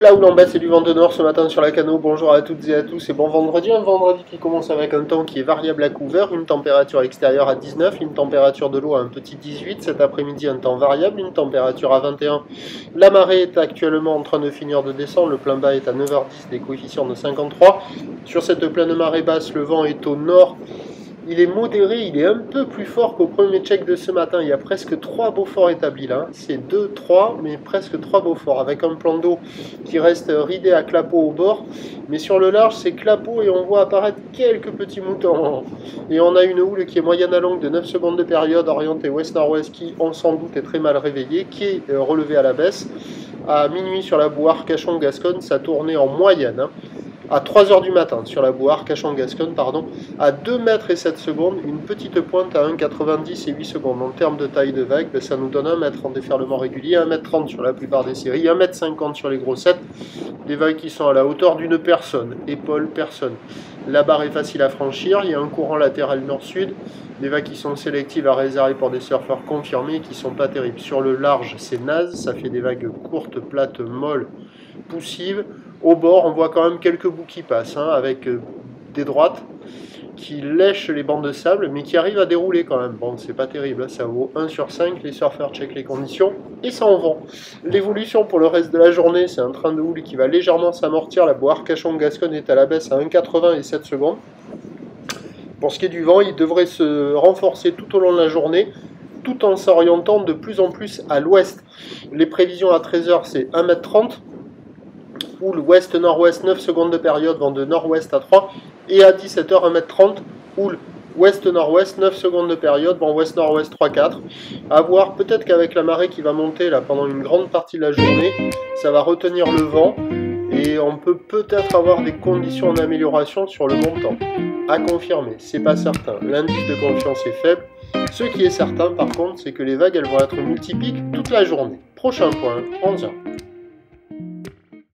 Là où l'on baisse, c'est du vent de nord ce matin sur la Cano. Bonjour à toutes et à tous et bon vendredi. Un vendredi qui commence avec un temps qui est variable à couvert, une température extérieure à 19, une température de l'eau à un petit 18. Cet après-midi, un temps variable, une température à 21. La marée est actuellement en train de finir de descendre. Le plein bas est à 9h10, des coefficients de 53. Sur cette pleine marée basse, le vent est au nord. Il est modéré, il est un peu plus fort qu'au premier check de ce matin. Il y a presque 3 Beauforts établis là. C'est 2, 3, mais presque 3 Beauforts. Avec un plan d'eau qui reste ridé à clapot au bord. Mais sur le large, c'est clapot et on voit apparaître quelques petits moutons. Et on a une houle qui est moyenne à longue de 9 secondes de période, orientée ouest-nord-ouest, qui, on sans doute, est très mal réveillée, qui est relevée à la baisse. À minuit sur la boue Arcachon-Gascogne, ça tournait en moyenne. À 3h du matin, sur la boue Arcachon-Gascogne, à 2 mètres et 7 secondes, une petite pointe à 1,90 et 8 secondes. En termes de taille de vague, ça nous donne 1 mètre en déferlement régulier, 1,30 m sur la plupart des séries, 1,50 m sur les grossettes. Des vagues qui sont à la hauteur d'une personne, épaule, personne. La barre est facile à franchir, il y a un courant latéral nord-sud, des vagues qui sont sélectives à réserver pour des surfeurs confirmés et qui sont pas terribles. Sur le large, c'est naze, ça fait des vagues courtes, plates, molles, poussives. Au bord, on voit quand même quelques bouts qui passent, avec des droites qui lèchent les bancs de sable, mais qui arrivent à dérouler quand même. Bon, c'est pas terrible, ça vaut 1 sur 5, les surfeurs checkent les conditions et s'en vont. L'évolution pour le reste de la journée, c'est un train de houle qui va légèrement s'amortir. La boue Arcachon-Gascogne est à la baisse à 1,80 et 7 secondes. Pour ce qui est du vent, il devrait se renforcer tout au long de la journée, tout en s'orientant de plus en plus à l'ouest. Les prévisions à 13h, c'est 1,30 m. Houle ouest-nord-ouest, 9 secondes de période, vent de nord-ouest à 3. Et à 17h, 1,30 m, houle ouest-nord-ouest, 9 secondes de période, vent ouest-nord-ouest 3-4. À voir, peut-être qu'avec la marée qui va monter là pendant une grande partie de la journée, ça va retenir le vent et on peut peut-être avoir des conditions d'amélioration sur le montant. À confirmer, c'est pas certain. L'indice de confiance est faible. Ce qui est certain par contre, c'est que les vagues elles vont être multipiques toute la journée. Prochain point, 11h.